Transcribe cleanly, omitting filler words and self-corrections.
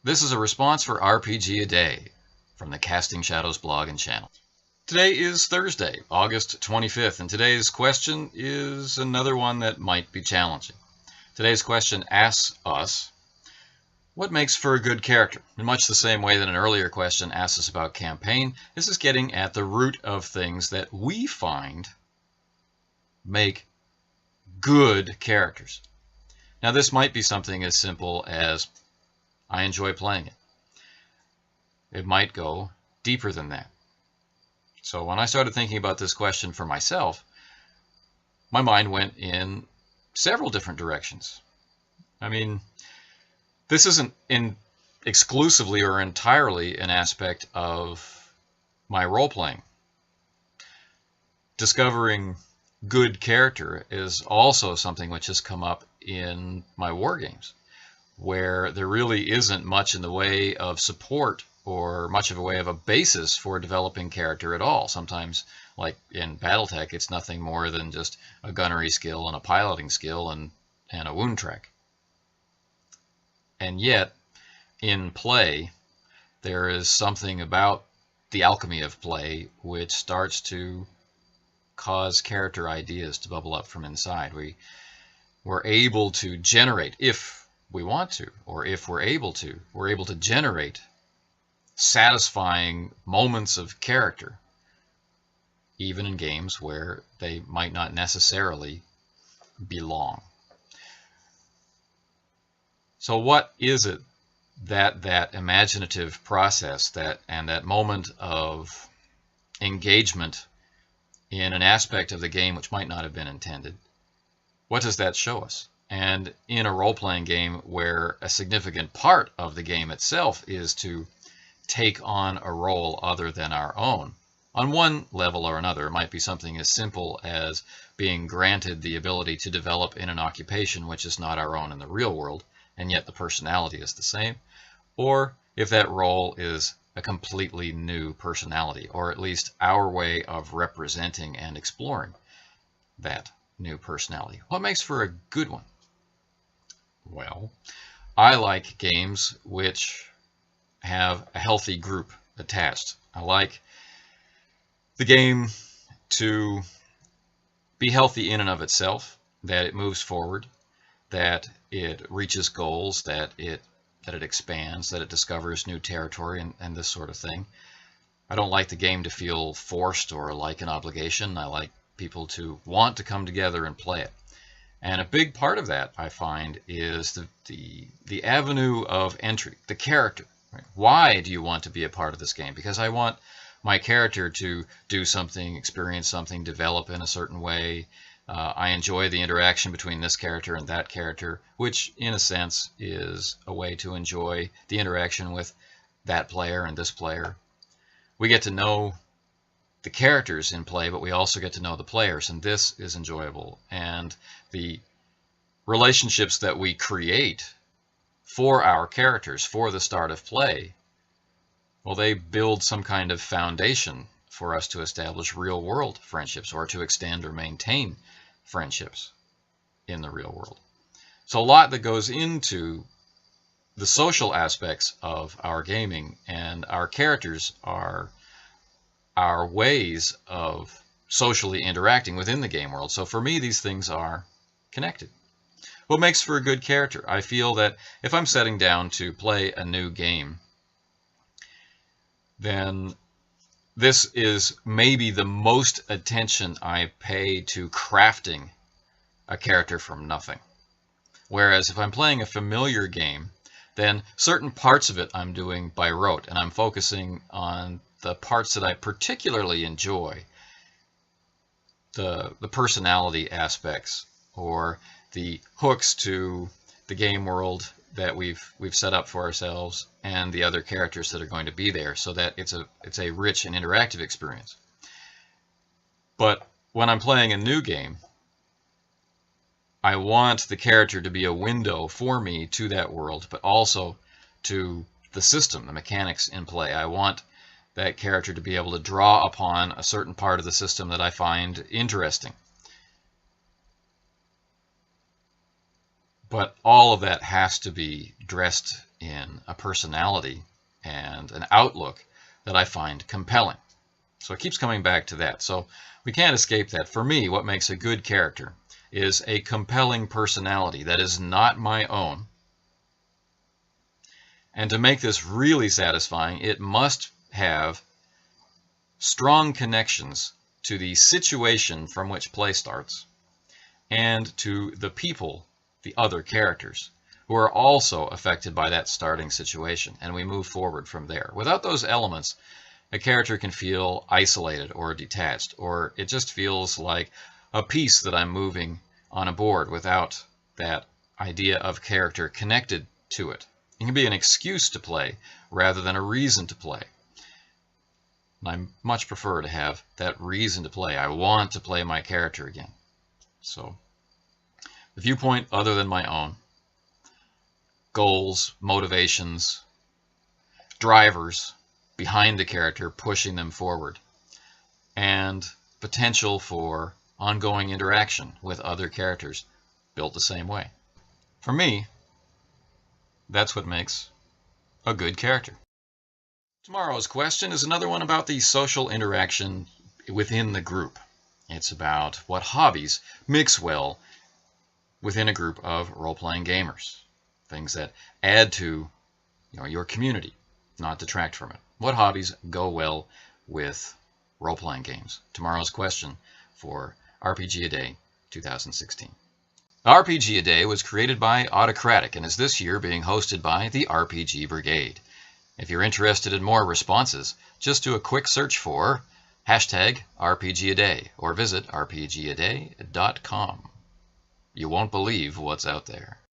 This is a response for RPGaDay from the Casting Shadows blog and channel. Today is Thursday, August 25th, and today's question is another one that might be challenging. Today's question asks us, what makes for a good character? In much the same way that an earlier question asked us about campaign, this is getting at the root of things that we find make good characters. Now, this might be something as simple as, I enjoy playing it. It might go deeper than that. So when I started thinking about this question for myself, my mind went in several different directions. I mean, this isn't exclusively or entirely an aspect of my role-playing. Discovering good character is also something which has come up in my war games, where there really isn't much in the way of support or much of a way of a basis for developing character at all. Sometimes, like in Battletech, it's nothing more than just a gunnery skill and a piloting skill and a wound track. And yet, in play, there is something about the alchemy of play which starts to cause character ideas to bubble up from inside. We're able to generate, if we want to, or if we're able to generate satisfying moments of character, even in games where they might not necessarily belong. So what is it that imaginative process, and that moment of engagement in an aspect of the game which might not have been intended, what does that show us? And in a role-playing game where a significant part of the game itself is to take on a role other than our own, on one level or another, it might be something as simple as being granted the ability to develop in an occupation which is not our own in the real world, and yet the personality is the same, or if that role is a completely new personality, or at least our way of representing and exploring that new personality. What makes for a good one? Well, I like games which have a healthy group attached. I like the game to be healthy in and of itself, that it moves forward, that it reaches goals, that it expands, that it discovers new territory, and this sort of thing. I don't like the game to feel forced or like an obligation. I like people to want to come together and play it. And a big part of that, I find, is the avenue of entry, the character. Right? Why do you want to be a part of this game? Because I want my character to do something, experience something, develop in a certain way. I enjoy the interaction between this character and that character, which in a sense is a way to enjoy the interaction with that player and this player. We get to know the characters in play, but we also get to know the players, and this is enjoyable. And the relationships that we create for our characters, for the start of play, well, they build some kind of foundation for us to establish real-world friendships, or to extend or maintain friendships in the real world. So a lot that goes into the social aspects of our gaming, and our characters are our ways of socially interacting within the game world. So for me, these things are connected. What makes for a good character? I feel that if I'm setting down to play a new game, then this is maybe the most attention I pay to crafting a character from nothing. Whereas if I'm playing a familiar game, then certain parts of it I'm doing by rote, and I'm focusing on the parts that I particularly enjoy, the personality aspects, or the hooks to the game world that we've set up for ourselves, and the other characters that are going to be there, so that it's a rich and interactive experience. But when I'm playing a new game, I want the character to be a window for me to that world, but also to the system, the mechanics in play. I want that character to be able to draw upon a certain part of the system that I find interesting. But all of that has to be dressed in a personality and an outlook that I find compelling. So it keeps coming back to that. So we can't escape that. For me, what makes a good character is a compelling personality that is not my own. And to make this really satisfying, it must have strong connections to the situation from which play starts and to the people, the other characters, who are also affected by that starting situation, and we move forward from there. Without those elements, a character can feel isolated or detached, or it just feels like a piece that I'm moving on a board without that idea of character connected to it. It can be an excuse to play rather than a reason to play. I much prefer to have that reason to play. I want to play my character again. So, the viewpoint other than my own, goals, motivations, drivers behind the character, pushing them forward, and potential for ongoing interaction with other characters built the same way. For me, that's what makes a good character. Tomorrow's question is another one about the social interaction within the group. It's about what hobbies mix well within a group of role-playing gamers. Things that add to your community, not detract from it. What hobbies go well with role-playing games? Tomorrow's question for RPGaDay 2016. RPGaDay was created by Autocratic and is this year being hosted by the RPG Brigade. If you're interested in more responses, just do a quick search for #RPGaDay or visit RPGaday.com. You won't believe what's out there.